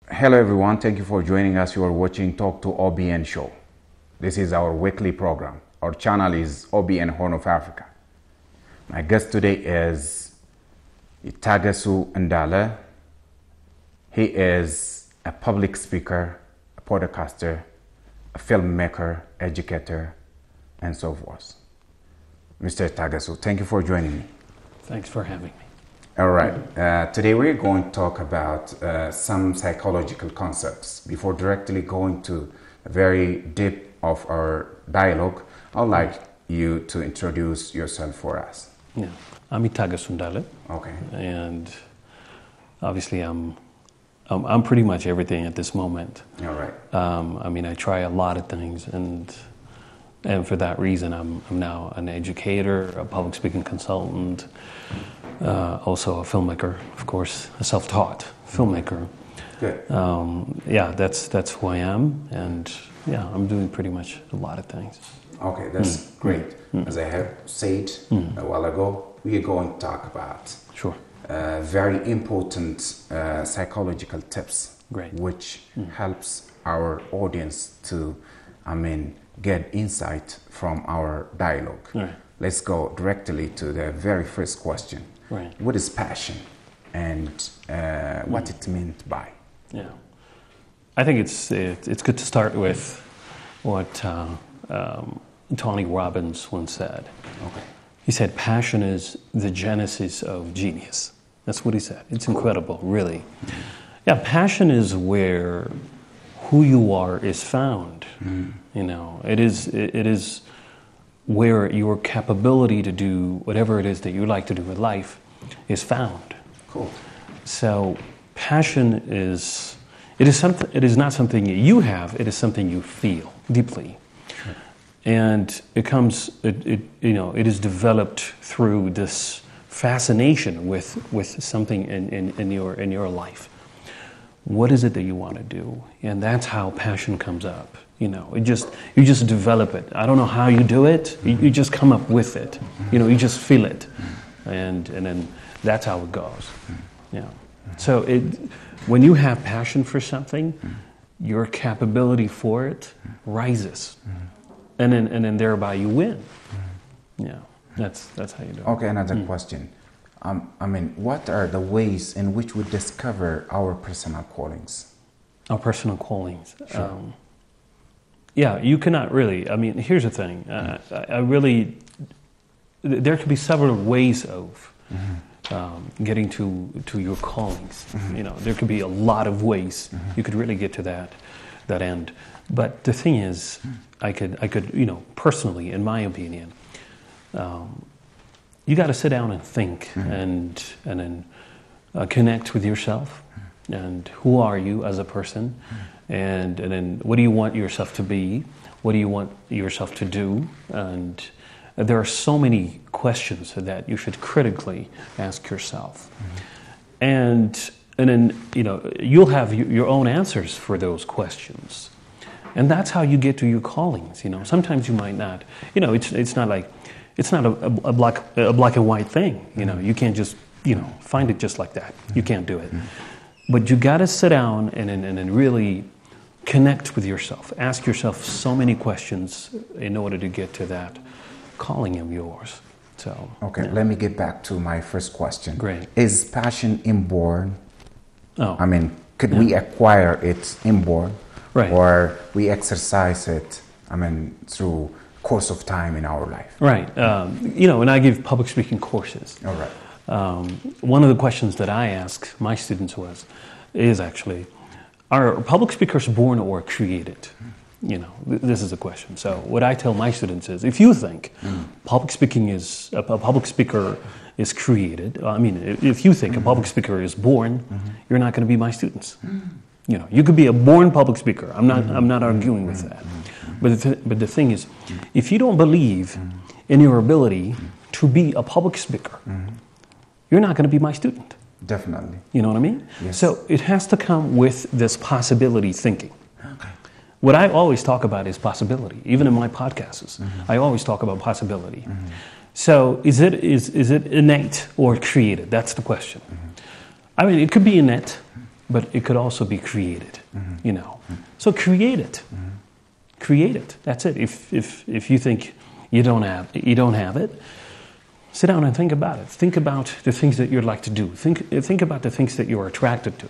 Hello everyone, thank you for joining us. You are watching Talk to Obn show. This is our weekly program. Our channel is Obn Horn of Africa. My guest today is Tagasu Ndale. He is a public speaker, a podcaster, a filmmaker, educator, and so forth. Mr. Tagasu, thank you for joining me. Thanks for having me. All right. Today we're going to talk about some psychological concepts. Before directly going to a very deep of our dialogue, I'd like you to introduce yourself for us. Yeah, I'm Tagasu Ndale. Okay. And obviously I'm pretty much everything at this moment. All right. I try a lot of things, and for that reason, I'm now an educator, a public speaking consultant, also a filmmaker, of course, a self-taught filmmaker. Good. That's who I am, and I'm doing pretty much a lot of things. Okay, that's great. As I have said a while ago, we are going to talk about very important psychological tips, which helps our audience to, get insight from our dialogue. Right. Let's go directly to the very first question. Right. What is passion, and what it meant by? Yeah, I think it's good to start with what Tony Robbins once said. Okay. He said, "Passion is the genesis of genius." That's what he said. It's incredible, really. Mm-hmm. Yeah, passion is where who you are is found. It is where your capability to do whatever it is that you like to do in life is found. Cool. So passion is not something you have, it is something you feel deeply. Sure. And it is developed through this fascination with something in your life. What is it that you want to do? And that's how passion comes up. You just develop it. I don't know how you do it. You just come up with it. You just feel it, and then that's how it goes. Yeah. So when you have passion for something, your capability for it rises, and then thereby you win. Yeah. That's how you do it. Okay. Another question. What are the ways in which we discover our personal callings? Our personal callings. Sure. You cannot really. Here's the thing. There could be several ways of getting to your callings. There could be a lot of ways you could really get to that end. But the thing is, I could personally, in my opinion, you got to sit down and think and then connect with yourself. And who are you as a person? And then what do you want yourself to be? What do you want yourself to do? And there are so many questions that you should critically ask yourself. And then you'll have your own answers for those questions. And that's how you get to your callings. Sometimes you might not. It's not a black and white thing. You can't just find it just like that. You can't do it. But you got to sit down and really connect with yourself. Ask yourself so many questions in order to get to that calling of yours. So let me get back to my first question. Great. Is passion inborn? Could we acquire it inborn? Right. Or we exercise it, through course of time in our life? Right. And I give public speaking courses. All right. One of the questions that I ask my students is actually, are public speakers born or created? This is a question. So what I tell my students is, if you think a public speaker is created, if you think a public speaker is born, you're not going to be my students. You could be a born public speaker. I'm not arguing with that. But the thing is, if you don't believe in your ability to be a public speaker, you're not going to be my student. Definitely. You know what I mean? Yes. So it has to come with this possibility thinking. Okay. What I always talk about is possibility. Even in my podcasts, I always talk about possibility. So is it innate or created? That's the question. It could be innate. but it could also be created, you know. So create it. Create it. That's it. If you think you don't have it, sit down and think about it. Think about the things that you'd like to do. Think about the things that you're attracted to,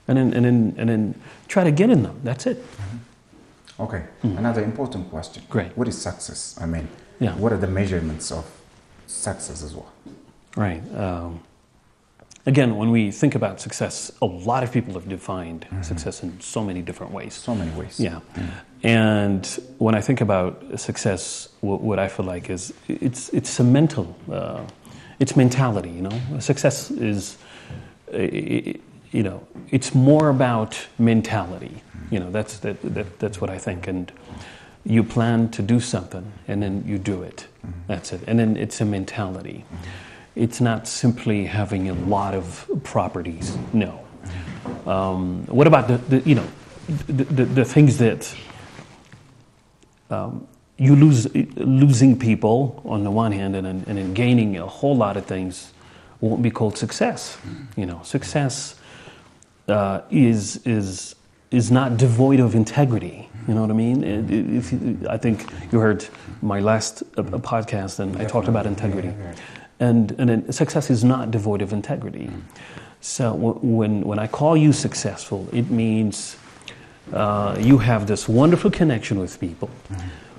and then try to get in them. That's it. Okay. Another important question. Great. What is success? I mean, Yeah. what are the measurements of success as well? Right. Again, when we think about success, a lot of people have defined success in so many different ways. So many ways. Yeah. And when I think about success, what I feel like is it's a mental, it's mentality. You know, success is, you know, it's more about mentality. You know, that's what I think. And you plan to do something, and then you do it. That's it. And then it's a mentality. It's not simply having a lot of properties. No. What about the things that you losing people on the one hand, and then gaining a whole lot of things won't be called success. You know, success is not devoid of integrity. You know what I mean? I think you heard my last podcast, and I talked about integrity. And then success is not devoid of integrity. So when I call you successful, it means you have this wonderful connection with people,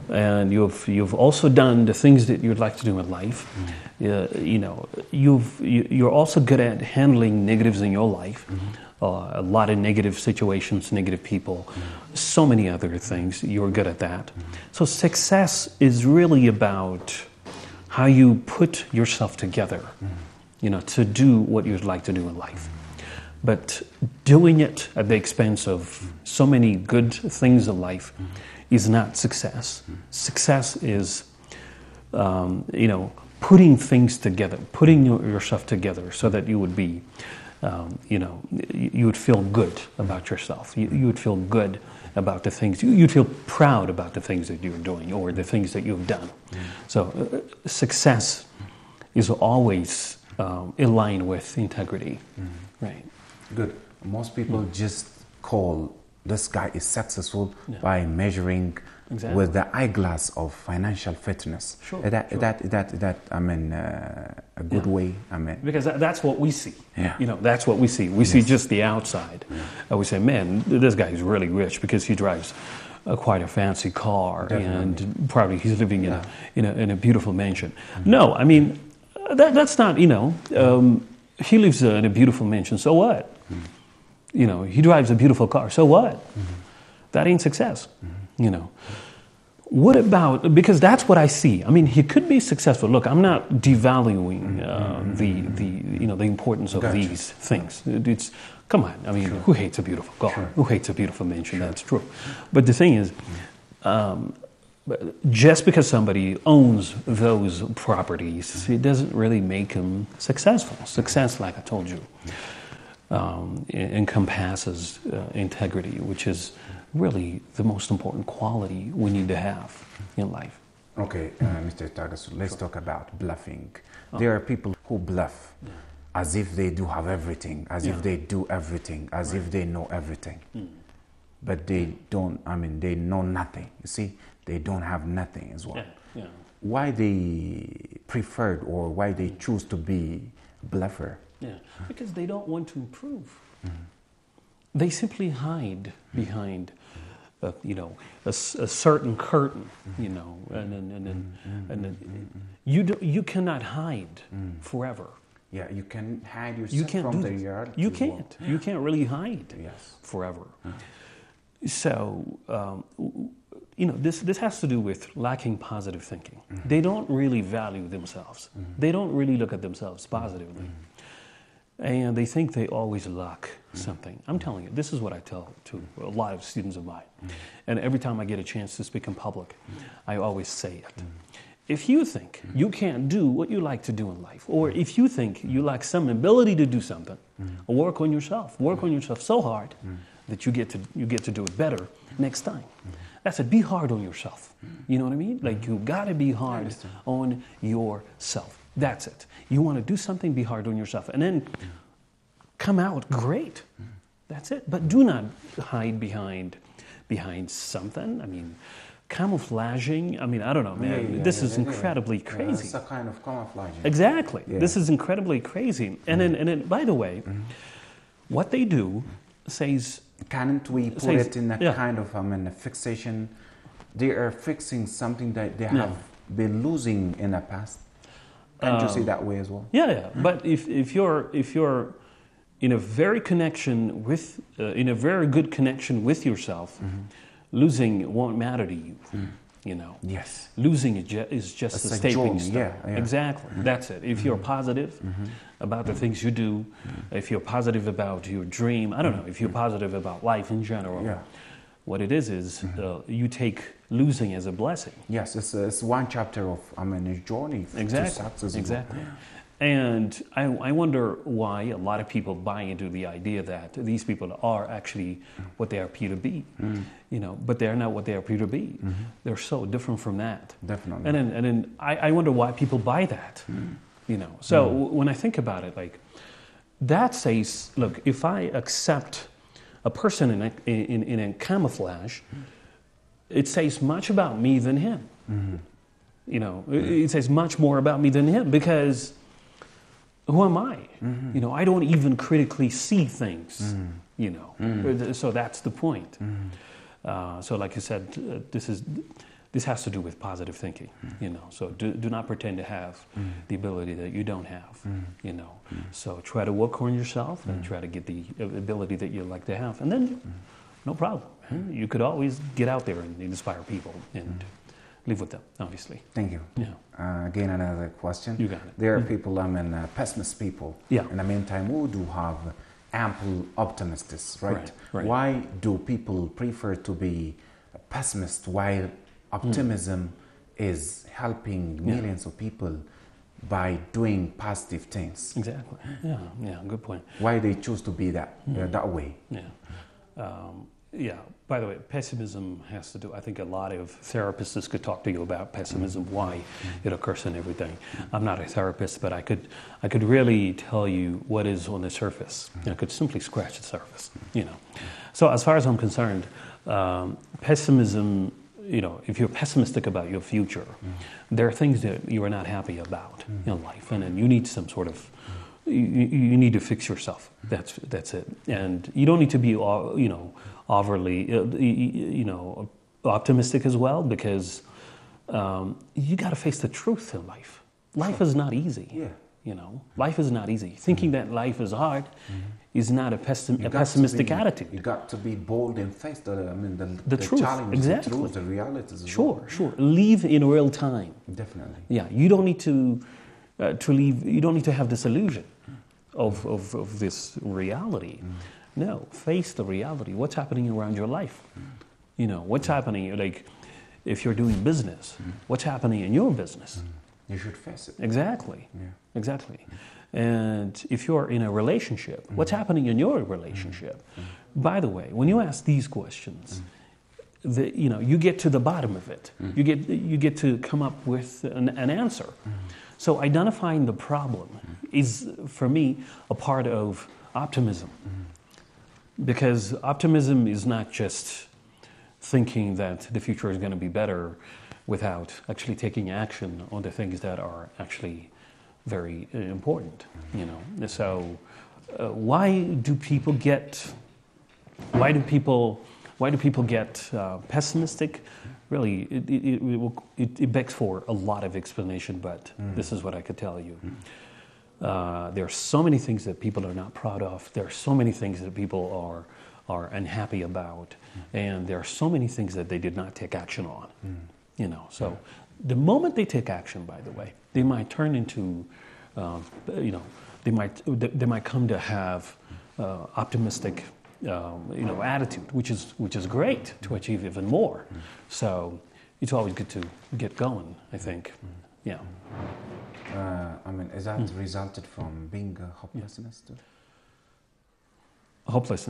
and you've also done the things that you'd like to do in life. You know, you're also good at handling negatives in your life. A lot of negative situations, negative people, so many other things. You're good at that. So success is really about how you put yourself together, you know, to do what you'd like to do in life. But doing it at the expense of so many good things in life is not success. Success is, you know, putting things together, putting yourself together so that you would be, you know, you would feel good about yourself. You would feel good about the things, you'd feel proud about the things that you're doing or the things that you've done. So success is always in line with integrity. Right. Good. Most people just call this guy is successful by measuring with the eyeglass of financial fitness. Sure. That I mean, a good way. I mean, because that's what we see. Yeah. You know, that's what we see. We see just the outside. We say, man, this guy is really rich because he drives quite a fancy car. Definitely. And probably he's living in a beautiful mansion. No, I mean, that's not. You know, he lives in a beautiful mansion. So what? You know, he drives a beautiful car. So what? That ain't success. You know, what about, because that's what I see. I mean, he could be successful. Look, I'm not devaluing the importance of these things. It's, come on. I mean, who hates a beautiful car? Who hates a beautiful mansion? That's true. But the thing is, just because somebody owns those properties, it doesn't really make him successful. Success, like I told you, encompasses integrity, which is really the most important quality we need to have in life. Okay, Mr. Tagasu, let's talk about bluffing. There are people who bluff as if they do have everything, as if they do everything, as if they know everything. But they don't, I mean, they know nothing. You see, they don't have nothing as well. Why they preferred or why they choose to be bluffer? Because they don't want to improve. They simply hide behind, a certain curtain, you know, and you cannot hide forever. Yeah, you can hide yourself from the yard. You can't. You can't really hide forever. So, this has to do with lacking positive thinking. They don't really value themselves. They don't really look at themselves positively. And they think they always lack something. I'm telling you, this is what I tell to a lot of students of mine. And every time I get a chance to speak in public, I always say it. If you think you can't do what you like to do in life, or if you think you lack some ability to do something, work on yourself. Work on yourself so hard that you get to do it better next time. That's it. Be hard on yourself. You know what I mean? Like, you got to be hard on yourself. That's it. You want to do something, be hard on yourself. And then come out great. That's it. But do not hide behind something. I mean, camouflaging. I mean, I don't know, man. This is incredibly crazy. It's a kind of camouflaging. Exactly. Yeah. This is incredibly crazy. And then, by the way, what they do says. Can't we put it in a kind of a fixation? They are fixing something that they have been losing in the past. Can't you see that way as well? Yeah. But if you're in a very good connection with yourself, losing won't matter to you. You know. Yes. Losing is just a stepping stone. Yeah. Exactly. That's it. If you're positive about the things you do, if you're positive about your dream, I don't know, if you're positive about life in general, what it is you take losing as a blessing. Yes, it's one chapter of a journey to success. Exactly. And I wonder why a lot of people buy into the idea that these people are actually what they appear to be, you know, but they're not what they appear to be. They're so different from that. Definitely. And then I wonder why people buy that, you know. So when I think about it, like, that says, look, if I accept a person in a camouflage, it says much about me than him. You know, it says much more about me than him, because who am I? You know, I don't even critically see things, you know. So that's the point. So like I said, this has to do with positive thinking, you know. So do not pretend to have the ability that you don't have, you know. So try to work on yourself and try to get the ability that you like to have. And then, no problem. You could always get out there and inspire people and live with them, obviously. Thank you. Yeah. Again, another question. You got it. There are people, pessimist people. Yeah. In the meantime, who do have ample optimists, right? Right. Why do people prefer to be a pessimist while optimism is helping millions of people by doing positive things? Exactly. Yeah, good point. Why they choose to be that way? Yeah. By the way, pessimism has to do, I think a lot of therapists could talk to you about pessimism, why it occurs in everything. I'm not a therapist, but I could really tell you what is on the surface. I could simply scratch the surface, you know. So as far as I'm concerned, pessimism, you know, if you're pessimistic about your future, there are things that you are not happy about in life, and then you need some sort of, you need to fix yourself. That's it. And you don't need to be, you know, overly, you know, optimistic as well, because you got to face the truth in life. Life is not easy. Yeah. You know, life is not easy. Thinking that life is hard is not a pessimistic attitude. You got to be bold and face the truth, challenge, exactly. the truth, the realities. Sure. Live in real time. Definitely. Yeah, you don't need to leave. You don't need to have this illusion of this reality. No, face the reality. What's happening around your life? You know, what's happening, like, if you're doing business, what's happening in your business? You should face it. Exactly. Yeah. Exactly. And if you're in a relationship, what's happening in your relationship? By the way, when you ask these questions, you know, you get to the bottom of it. You get to come up with an answer. So identifying the problem is, for me, a part of optimism. Because optimism is not just thinking that the future is going to be better without actually taking action on the things that are actually very important, you know. So why do people get pessimistic? Really, it begs for a lot of explanation, but this is what I could tell you. There are so many things that people are not proud of. There are so many things that people are unhappy about, and there are so many things that they did not take action on. You know, so the moment they take action, by the way, they might turn into, you know, they might come to have optimistic, you know, attitude, which is great to achieve even more. So it's always good to get going, I think. Yeah. I mean, is that resulted from being a hopelessness too? Hopeless.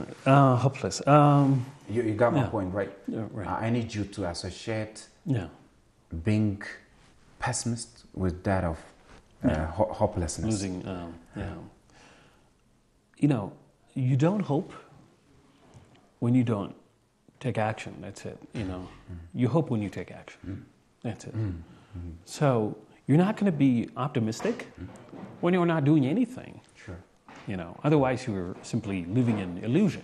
You got my point, right? Right. I need you to associate being pessimist with that of hopelessness. Losing. You know, you don't hope when you don't take action, that's it. You know, you hope when you take action, that's it. So you're not going to be optimistic when you're not doing anything. Sure. You know, otherwise you're simply living in illusion.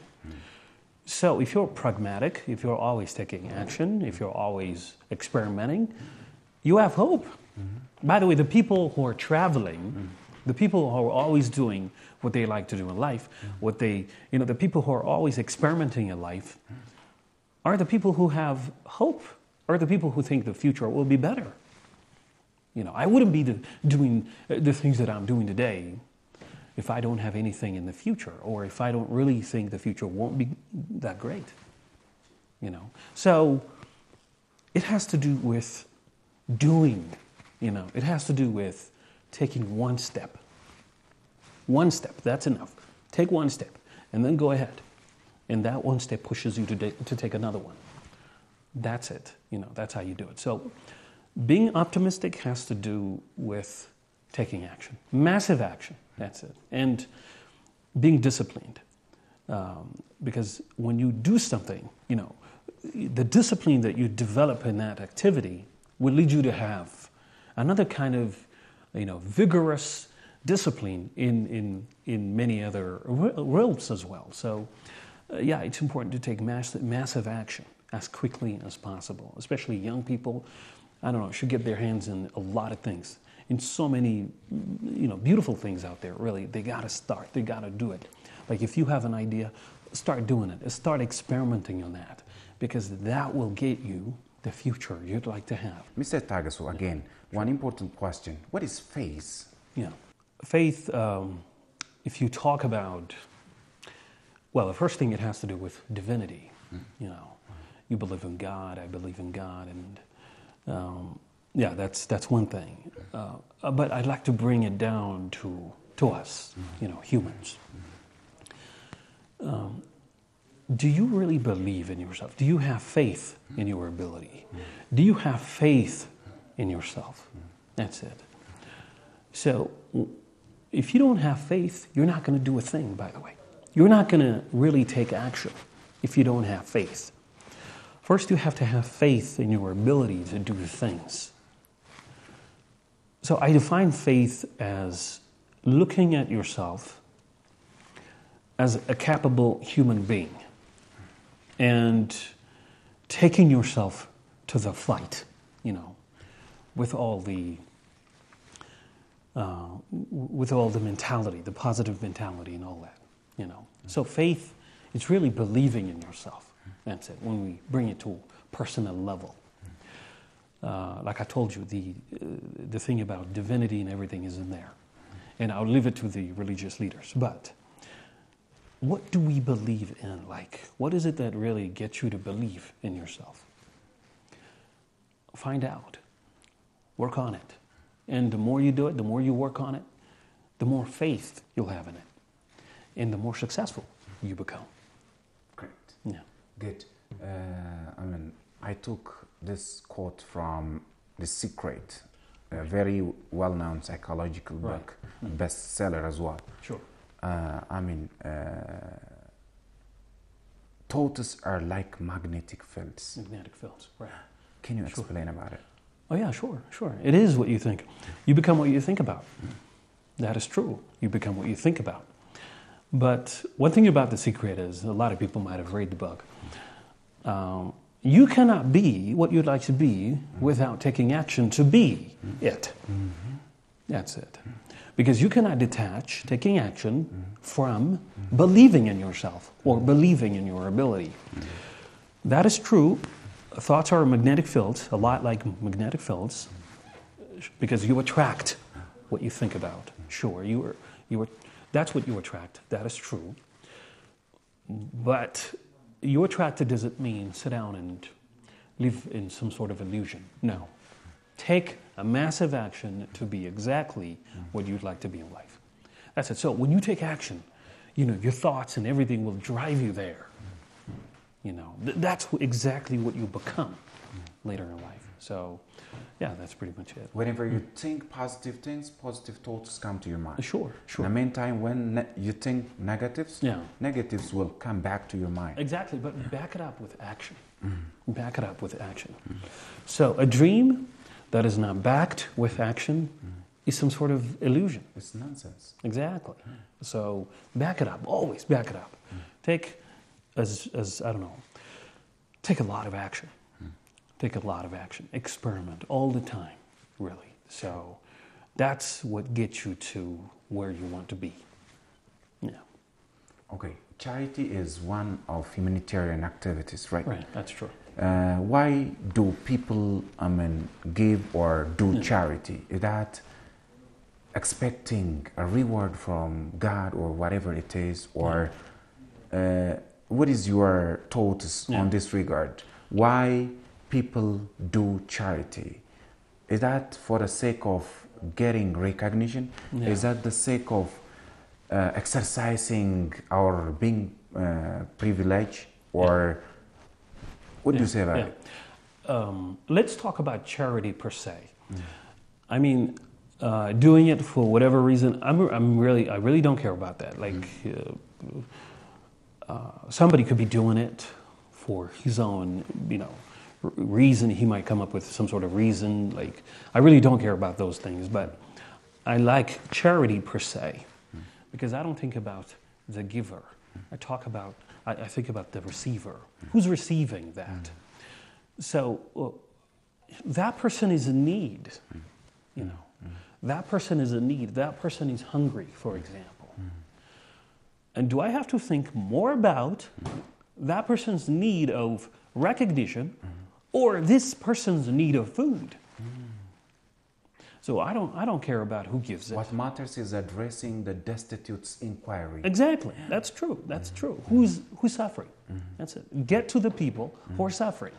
So if you're pragmatic, if you're always taking action, if you're always experimenting, you have hope. By the way, the people who are traveling, the people who are always doing what they like to do in life, the people who are always experimenting in life, are the people who have hope, are the people who think the future will be better. You know, I wouldn't be doing the things that I'm doing today if I don't have anything in the future, or if I don't really think the future won't be that great. You know, so it has to do with doing. You know, it has to do with taking one step. One step, that's enough. Take one step, and then go ahead. And that one step pushes you to take another one. That's it. You know, that's how you do it. So being optimistic has to do with taking action. Massive action, that's it. And being disciplined. Because when you do something, you know, the discipline that you develop in that activity will lead you to have another kind of, you know, vigorous discipline in many other realms as well. So, yeah, it's important to take massive action as quickly as possible. Especially young people, I don't know, should get their hands in a lot of things. In so many, you know, beautiful things out there, really. They got to start. They got to do it. Like if you have an idea, start doing it. Start experimenting on that, because that will get you the future you'd like to have. Mr. Tagasu, again, one important question. What is faith? Yeah. Faith, if you talk about, well, the first thing it has to do with divinity. You know, you believe in God, I believe in God, and yeah, that's one thing. But I'd like to bring it down to us, you know, humans. Do you really believe in yourself? Do you have faith in your ability? Do you have faith in yourself? That's it. So if you don't have faith, you're not going to do a thing, by the way. You're not going to really take action if you don't have faith. First, you have to have faith in your ability to do things. So I define faith as looking at yourself as a capable human being and taking yourself to the fight, you know, with all the mentality, the positive mentality and all that, you know. So faith is really believing in yourself. That's it, when we bring it to a personal level. Like I told you, the thing about divinity and everything is in there. And I'll leave it to the religious leaders. But what do we believe in? Like, what is it that really gets you to believe in yourself? Find out. Work on it. And the more you do it, the more you work on it, the more faith you'll have in it. And the more successful you become. Great. Yeah. Good. I took this quote from The Secret, a very well-known psychological book, bestseller as well. Sure. Thoughts are like magnetic fields. Magnetic fields, right. Can you explain about it? Oh yeah, sure. It is what you think. You become what you think about. That is true. You become what you think about. But one thing about The Secret is, a lot of people might have read the book, you cannot be what you'd like to be without taking action to be it. That's it. Because you cannot detach taking action from believing in yourself or believing in your ability. That is true. Thoughts are magnetic fields, a lot like magnetic fields, because you attract what you think about. Sure, that's what you attract. That is true. But you attracted doesn't mean sit down and live in some sort of illusion. No. Take a massive action to be exactly what you'd like to be in life. That's it. So when you take action, you know, your thoughts and everything will drive you there. You know, that's exactly what you become later in life. So Yeah, that's pretty much it. Whenever you think positive things, positive thoughts come to your mind. Sure. In the meantime, when you think negatives, Yeah. negatives will come back to your mind. Exactly, but back it up with action. Back it up with action. So a dream that is not backed with action is some sort of illusion. It's nonsense. Exactly. So back it up. Always back it up. Take, as I don't know, take a lot of action. Take a lot of action. Experiment all the time, really. So that's what gets you to where you want to be. Yeah. Okay. Charity is one of humanitarian activities, right? Right, that's true. Why do people, give or do charity? Is that expecting a reward from God or whatever it is? Or what is your thoughts on this regard? Why people do charity? Is that for the sake of getting recognition? Yeah. Is that the sake of exercising our being privilege? Or what do you say about it? Let's talk about charity per se. I mean, doing it for whatever reason, I really don't care about that. Like, somebody could be doing it for his own, reason. He might come up with some sort of reason. Like, I really don't care about those things, but I like charity per se because I don't think about the giver. I think about the receiver. Who's receiving that? So that person is in need. That person is in need. That person is hungry, for example. And do I have to think more about that person's need of recognition or this person's need of food? So I don't care about who gives it. What matters is addressing the destitute's inquiry. Exactly. That's true. That's true. Who's suffering? That's it. Get to the people who are suffering.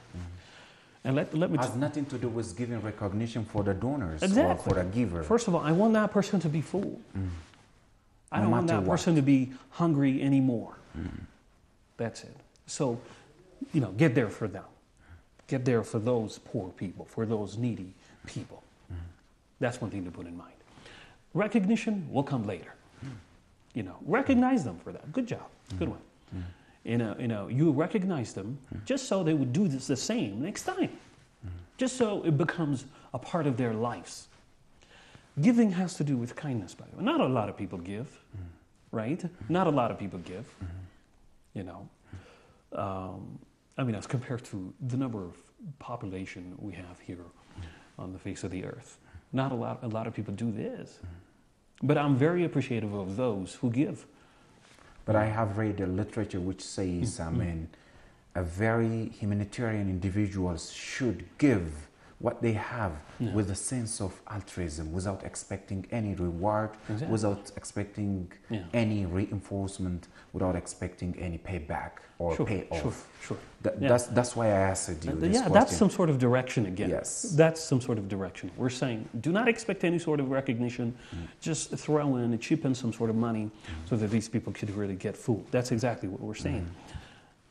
And let me. It has nothing to do with giving recognition for the donors Exactly. or for the giver. First of all, I want that person to be full. I don't want that person to be hungry anymore. That's it. So, get there for them. Get there for those poor people, for those needy people. That's one thing to put in mind. Recognition will come later. Recognize them for that. Good job. Good one. You recognize them just so they would do this the same next time. Just so it becomes a part of their lives. Giving has to do with kindness, by the way. Not a lot of people give, right? Not a lot of people give. As compared to the number of population we have here on the face of the earth. Not a lot of people do this. But I'm very appreciative of those who give. But I have read the literature which says, a very humanitarian individuals should give what they have with a sense of altruism, without expecting any reward, without expecting any reinforcement, without expecting any payback or payoff. Sure. That's why I asked you this question. That's some sort of direction again. Yes. That's some sort of direction. We're saying, do not expect any sort of recognition. Just throw in, chip in some sort of money so that these people could really get food. That's exactly what we're saying.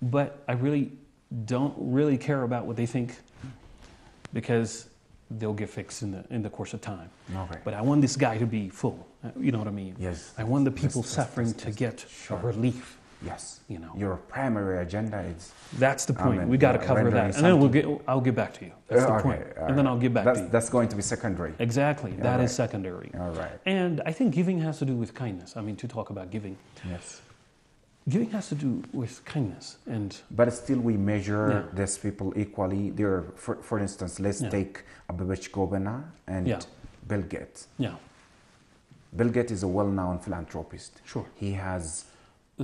But I really don't really care about what they think, because they'll get fixed in the course of time. Okay. But I want this guy to be full. You know what I mean? Yes. I want the people suffering to get a relief. Yes. Your primary agenda is. That's the point. We got to cover that, and then I'll get back to you. That's the point. And then I'll get back to you. That's going to be secondary. Exactly. That is secondary. All right. And I think giving has to do with kindness. To talk about giving. Yes. Giving has to do with kindness, but still we measure these people equally. There, for instance, let's take Abhishek Gobena and Bill Gates. Yeah. Bill Gates is a well-known philanthropist. Sure. He has.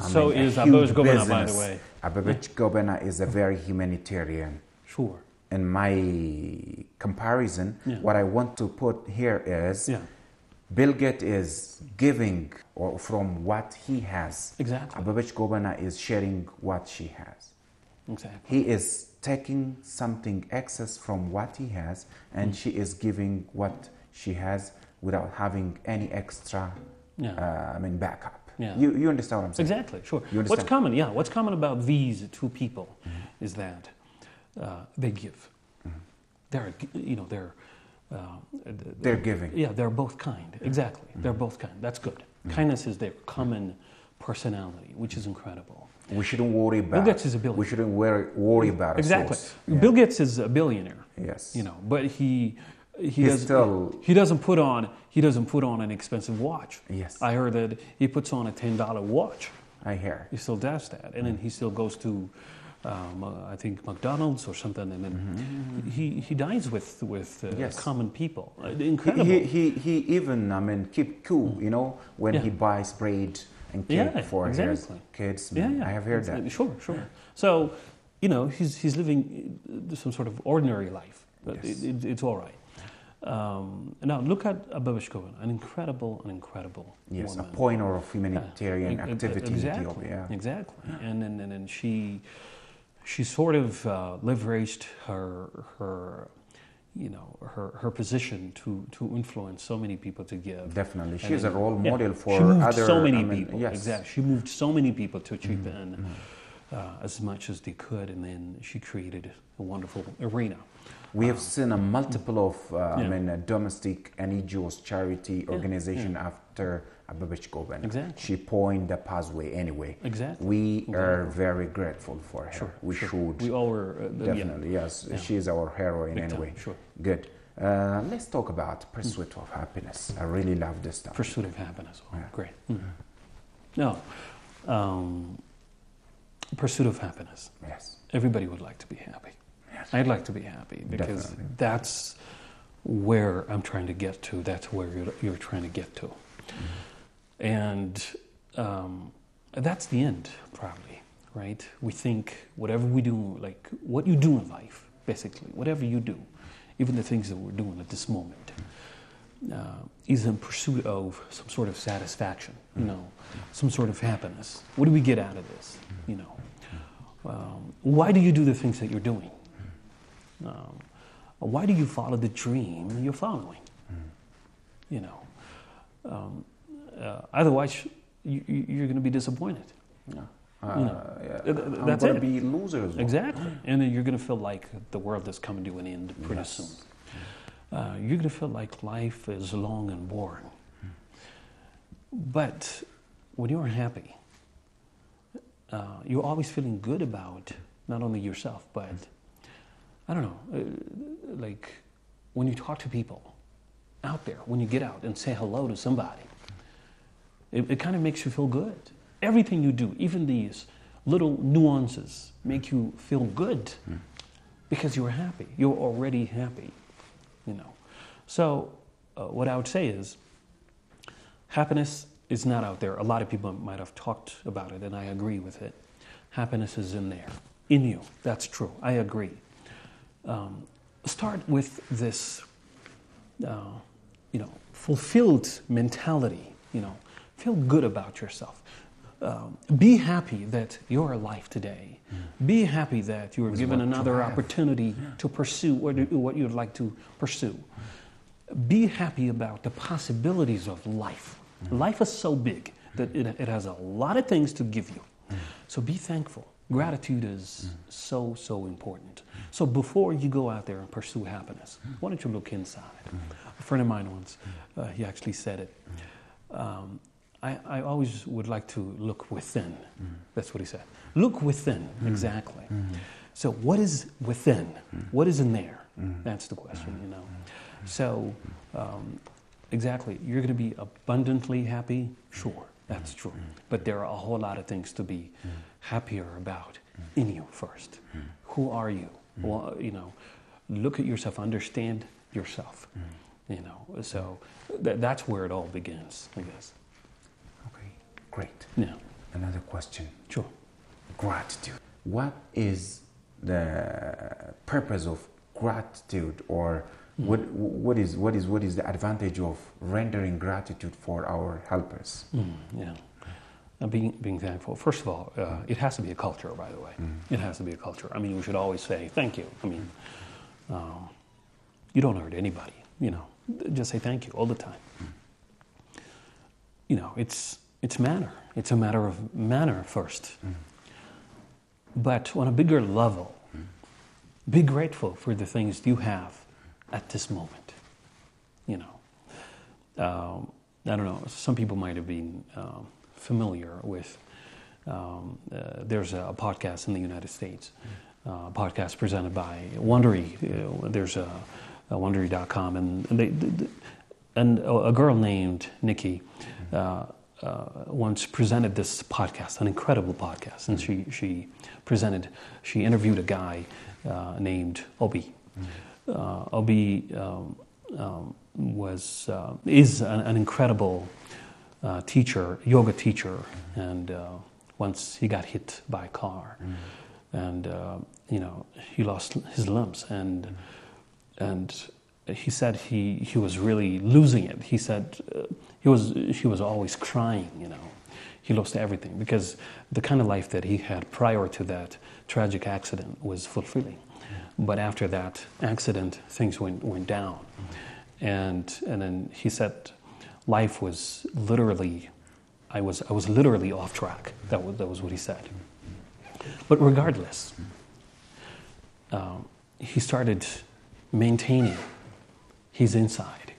So is Abhishek Gobena, by the way. Abhishek Gobena is a very humanitarian. Sure. In my comparison, what I want to put here is. Bill Gates is giving from what he has. Exactly. Abhishek Gobena is sharing what she has. Exactly. He is taking something excess from what he has, and she is giving what she has without having any extra backup. Yeah. You understand what I'm saying? Exactly, sure. You understand? What's common about these two people is that they give. They're They're giving. Yeah, they're both kind. Exactly. They're both kind. That's good. Kindness is their common personality, which is incredible. We shouldn't worry about. Bill Gates is a billionaire. We shouldn't worry about a Exactly. source. Bill Gates is a billionaire. Yes. But he doesn't put on an expensive watch. Yes. I heard that he puts on a $10 watch. I hear. He still does that, and then he still goes to, I think, McDonald's or something, and then he dines with common people. Incredible. He even keep cool, when he buys bread and cake for his kids. I have heard that. Sure. So, he's living some sort of ordinary life. But it's all right. Now look at Ababish Govan, an incredible yes, woman. a pointer of humanitarian activity exactly, in Ethiopia. Exactly, and then she sort of leveraged her position to influence so many people to give. Definitely, she's a role model for she moved other. so many people. Yes. Exactly, she moved so many people to chip in as much as they could, and then she created a wonderful arena. We have seen a multiple of domestic NGOs, charity organization after Ababish Govan. Exactly. She pointed the pathway anyway. Exactly. We are very grateful for her. We should. We owe her. Definitely, yes. She is our heroine anyway. Sure. Good. Let's talk about pursuit of happiness. I really love this stuff. Pursuit of happiness. Oh, great. No. Pursuit of happiness. Yes. Everybody would like to be happy. Yes. I'd like to be happy because Definitely. that's where I'm trying to get to. That's where you're trying to get to. And that's the end, probably, right? We think whatever we do, like what you do in life, basically, whatever you do, even the things that we're doing at this moment, is in pursuit of some sort of satisfaction, some sort of happiness. What do we get out of this, Why do you do the things that you're doing? Why do you follow the dream you're following? Otherwise, you're going to be disappointed. I'm That's going to it. be losers. Exactly. And then you're going to feel like the world is coming to an end pretty soon. You're going to feel like life is long and boring. But when you're happy, you're always feeling good about not only yourself, but, I don't know, like when you talk to people out there, when you get out and say hello to somebody, it kind of makes you feel good. Everything you do, even these little nuances, make you feel good because you're happy. You're already happy, So what I would say is happiness is not out there. A lot of people might have talked about it, and I agree with it. Happiness is in there, in you. That's true. I agree. Start with this, fulfilled mentality. Feel good about yourself. Be happy that you're alive today. Be happy that you were given another opportunity to pursue what you'd like to pursue. Be happy about the possibilities of life. Life is so big that it has a lot of things to give you. So be thankful. Gratitude is so important. So before you go out there and pursue happiness, why don't you look inside? A friend of mine once, he actually said it. I always would like to look within. That's what he said. Look within, exactly. So what is within? What is in there? That's the question, So, exactly, you're going to be abundantly happy? Sure, that's true. But there are a whole lot of things to be happier about in you first. Who are you? Well, look at yourself, understand yourself. So that's where it all begins, I guess. Okay, great. Yeah. Another question. Sure. Gratitude. What is the purpose of gratitude, or what is the advantage of rendering gratitude for our helpers? Being thankful. First of all, it has to be a culture, by the way. It has to be a culture. I mean, we should always say thank you. I mean, you don't hurt anybody. Just say thank you all the time. It's manner. It's a matter of manner first. But on a bigger level, be grateful for the things you have at this moment. I don't know, some people might have been familiar with, there's a podcast in the United States, a podcast presented by Wondery. There's a Wondery.com, and a girl named Nikki once presented this podcast, an incredible podcast, and she interviewed a guy named Obi. Obi is an incredible teacher, yoga teacher, and once he got hit by a car, and he lost his limbs, and he said he was really losing it. He said he was always crying. He lost everything because the kind of life that he had prior to that tragic accident was fulfilling, but after that accident, things went down. And then he said, life was literally, I was literally off track. That was what he said. But regardless, he started maintaining his inside.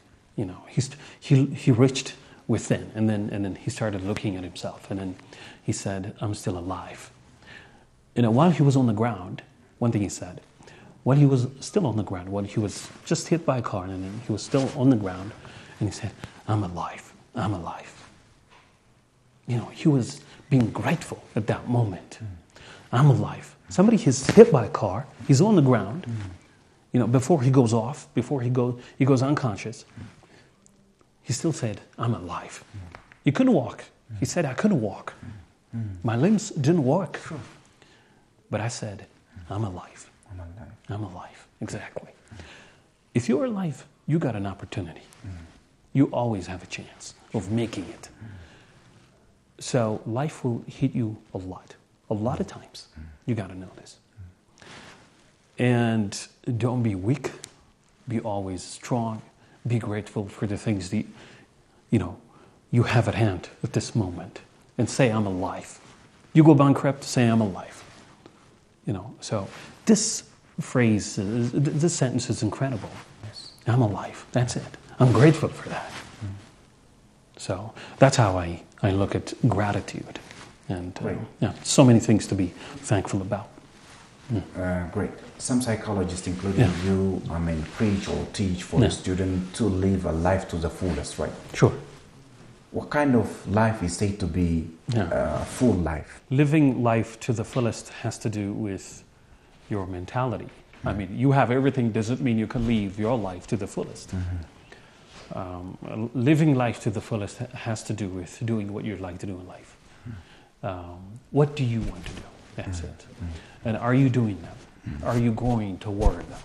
He reached within, and then he started looking at himself, and then he said, "I'm still alive." While he was on the ground, one thing he said. While he was still on the ground, when he was just hit by a car, and then he was still on the ground, and he said, "I'm alive, I'm alive." He was being grateful at that moment. I'm alive. Somebody is hit by a car, he's on the ground, before he goes off, before he goes unconscious, he still said, "I'm alive." He couldn't walk. He said, "I couldn't walk. My limbs didn't work." But I said, "I'm alive. I'm alive." Exactly. If you're alive, you got an opportunity. You always have a chance of making it. So life will hit you a lot of times. You got to know this. And don't be weak. Be always strong. Be grateful for the things that you have at hand at this moment, and say, "I'm alive." You go bankrupt, say, "I'm alive." So this phrase, this sentence is incredible. Yes. I'm alive. That's it. I'm grateful for that. So that's how I look at gratitude. And so many things to be thankful about. Great. Some psychologists, including you, preach or teach for a student to live a life to the fullest, right? Sure. What kind of life is said to be a full life? Living life to the fullest has to do with your mentality. You have everything doesn't mean you can live your life to the fullest. Living life to the fullest has to do with doing what you'd like to do in life. What do you want to do? That's it. And are you doing them? Are you going toward them?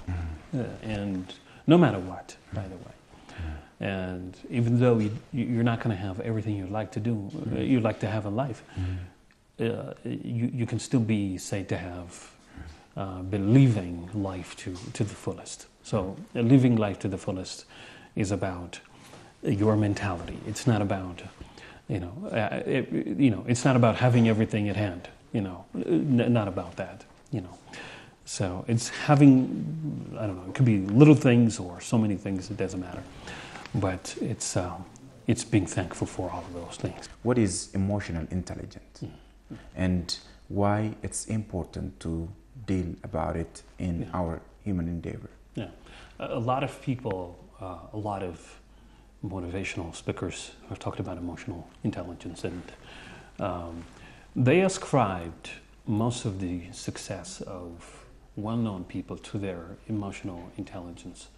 And no matter what, by the way. And even though you're not going to have everything you'd like to do, you'd like to have in life, you can still be said to have been living life to the fullest. So living life to the fullest is about your mentality. It's not about, it's not about having everything at hand. Not about that. So it's having, I don't know, it could be little things or so many things. It doesn't matter. But it's being thankful for all of those things. What is emotional intelligence? And why it's important to deal about it in our human endeavor? Yeah, a lot of people, a lot of motivational speakers have talked about emotional intelligence, and they ascribed most of the success of well-known people to their emotional intelligence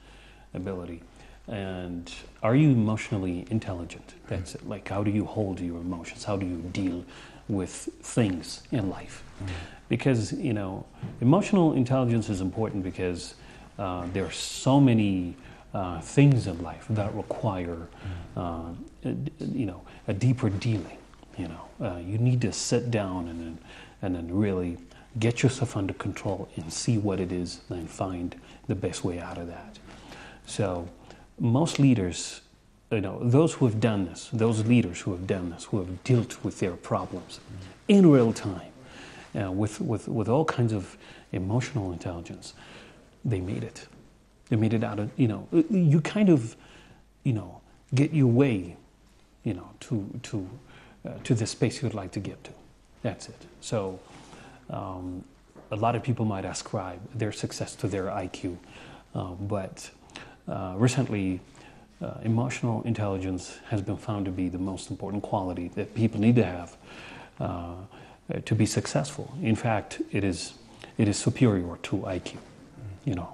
ability. And are you emotionally intelligent? That's it. Like, how do you hold your emotions? How do you deal with things in life? Because, emotional intelligence is important because there are so many things in life that require, a deeper dealing. You need to sit down and then really get yourself under control and see what it is and find the best way out of that. So most leaders, those who have done this, those leaders who have done this, who have dealt with their problems in real time, with all kinds of emotional intelligence, they made it. They made it out of, you get your way, to the space you'd like to get to. That's it. So a lot of people might ascribe their success to their IQ, but recently emotional intelligence has been found to be the most important quality that people need to have to be successful. In fact, it is superior to IQ.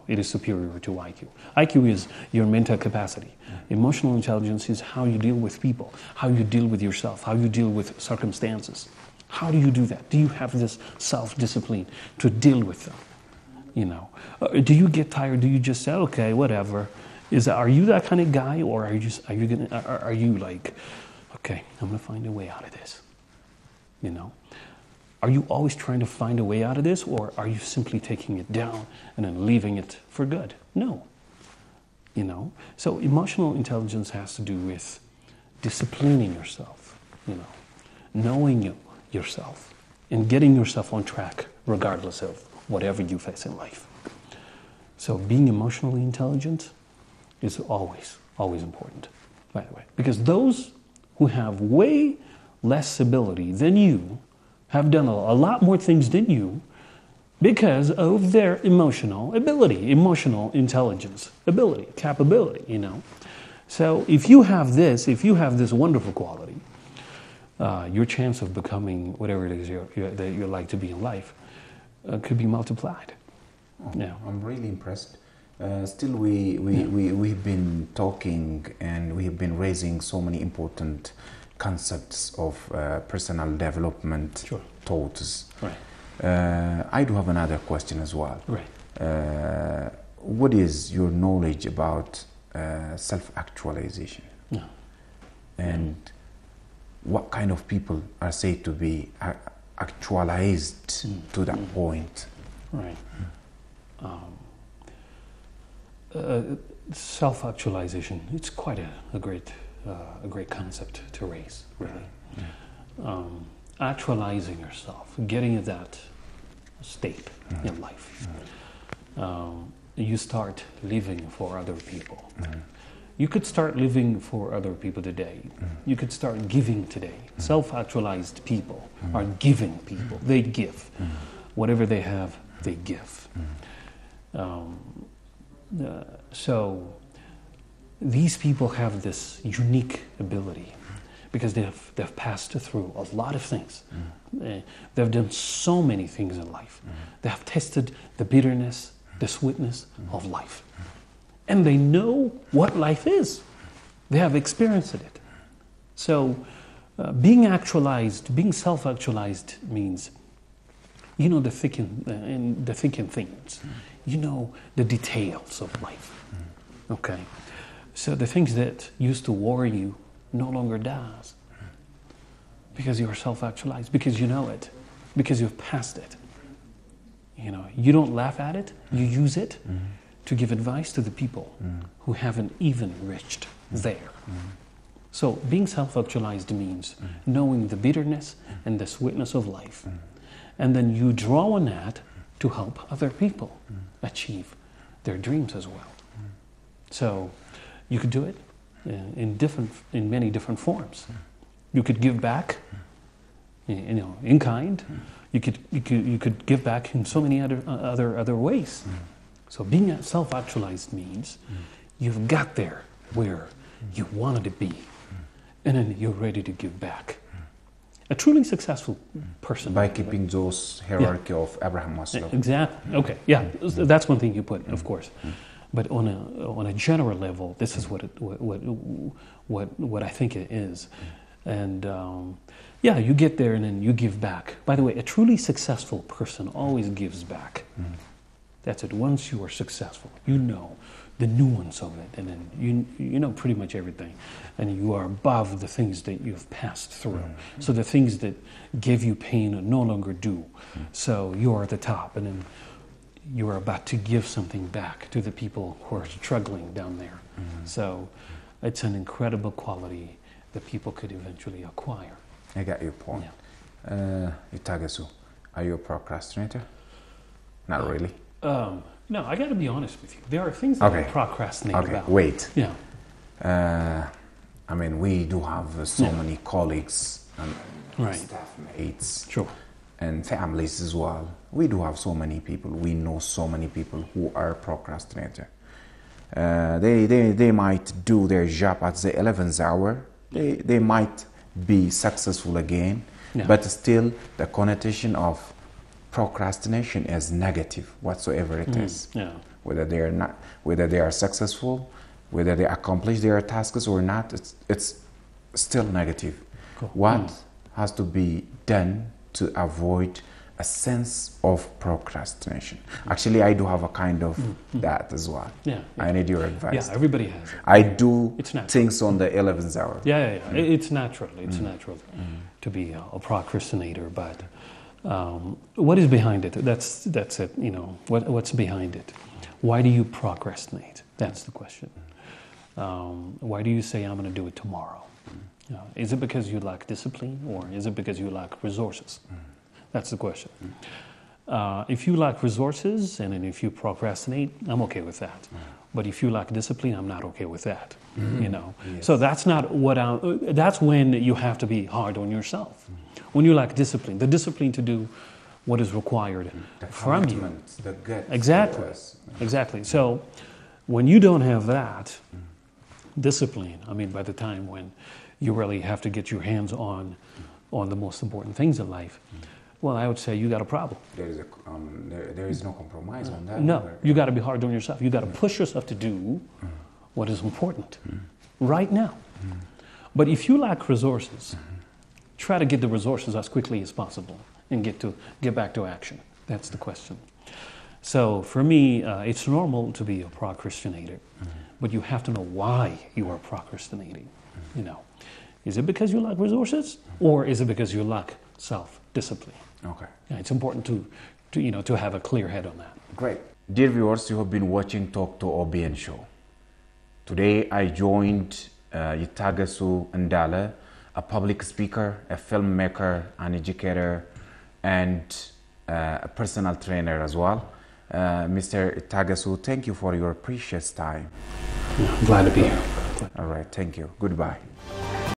It is superior to IQ. IQ is your mental capacity. Emotional intelligence is how you deal with people, how you deal with yourself, how you deal with circumstances. How do you do that? Do you have this self-discipline to deal with them? Do you get tired? Do you just say, okay, whatever? Are you that kind of guy, or are you like, okay, I'm gonna find a way out of this? Are you always trying to find a way out of this, or are you simply taking it down and then leaving it for good? No. So emotional intelligence has to do with disciplining yourself, knowing yourself and getting yourself on track regardless of whatever you face in life. So being emotionally intelligent is always, always important, by the way. Because those who have way less ability than you have done a lot more things than you because of their emotional ability, emotional intelligence, ability, capability, So if you have this wonderful quality, your chance of becoming whatever it is that you like to be in life could be multiplied. Yeah. I'm really impressed. Still, we've been talking and we have been raising so many important concepts of personal development thoughts. Right. I do have another question as well. Right. What is your knowledge about self-actualization? Yeah. And what kind of people are said to be actualized to that point? Right. Self-actualization, it's quite a great concept to raise, really. Actualizing yourself, getting to that state in life. You start living for other people. You could start living for other people today. You could start giving today. Self-actualized people are giving people. They give. Whatever they have, they give. So these people have this unique ability because they've passed through a lot of things. They've done so many things in life. They have tasted the bitterness, the sweetness of life. And they know what life is. They have experienced it. So being actualized, being self-actualized means the thick and things. The details of life. Okay? So the things that used to worry you no longer does. Because you are self-actualized, because you know it, because you've passed it. You don't laugh at it, you use it to give advice to the people who haven't even reached there. So being self-actualized means knowing the bitterness and the sweetness of life. And then you draw on that to help other people achieve their dreams as well. So you could do it in many different forms. You could give back, in kind. You could give back in so many other ways. So being self-actualized means you've got there where you wanted to be, and then you're ready to give back. A truly successful person. By keeping those hierarchy of Abraham Maslow. Exactly. Okay. Yeah, that's one thing you put, of course. But on a general level, this is what I think it is. And you get there and then you give back. By the way, a truly successful person always gives back. That's it. Once you are successful, you know the nuance of it, and then you know pretty much everything, and you are above the things that you've passed through. So the things that give you pain no longer do. So you're at the top, and then you are about to give something back to the people who are struggling down there. So it's an incredible quality that people could eventually acquire. I got your point. Itagasu, are you a procrastinator? Not really. No, I got to be honest with you. There are things that I procrastinate about. Wait. Yeah. I mean, we do have so many colleagues and Right. staff mates Sure. and families as well. We do have so many people. We know so many people who are procrastinator. They might do their job at the 11th hour. They might be successful again, Yeah. but still the connotation of procrastination is negative whatsoever it is. Yeah. Whether they are successful, whether they accomplish their tasks or not, it's still negative. Cool. What has to be done to avoid a sense of procrastination? Actually, I do have a kind of that as well. Yeah. I need your advice. Yeah, everybody has it. I do It's natural. things on the 11th hour. Yeah. It's natural. It's natural to be a procrastinator, but what is behind it? That's it. You know, what's behind it? Why do you procrastinate? That's the question. Why do you say I'm going to do it tomorrow? Is it because you lack discipline, or is it because you lack resources? That's the question. If you lack resources and then if you procrastinate, I'm okay with that. But if you lack discipline, I'm not okay with that. You know, Yes. so that's not what that's when you have to be hard on yourself. When you lack discipline, the discipline to do what is required The from you. commitment, the gut. Exactly. Yes. Exactly. So when you don't have that discipline, I mean, by the time when you really have to get your hands on the most important things in life, well, I would say you got a problem. There is no compromise on that. No, you got to be hard on yourself. You got to push yourself to do what is important right now. But if you lack resources, try to get the resources as quickly as possible and get back to action. That's the question. So for me, it's normal to be a procrastinator, but you have to know why you are procrastinating. You know, is it because you lack resources, or is it because you lack self-discipline? Okay. Yeah, it's important to have a clear head on that. Great. Dear viewers, you have been watching Talk to Obn show. Today I joined Yitagasu Ndala, a public speaker, a filmmaker, an educator, and a personal trainer as well. Mr. Yitagasu, thank you for your precious time. Yeah, I'm glad to be here. All right, thank you. Goodbye.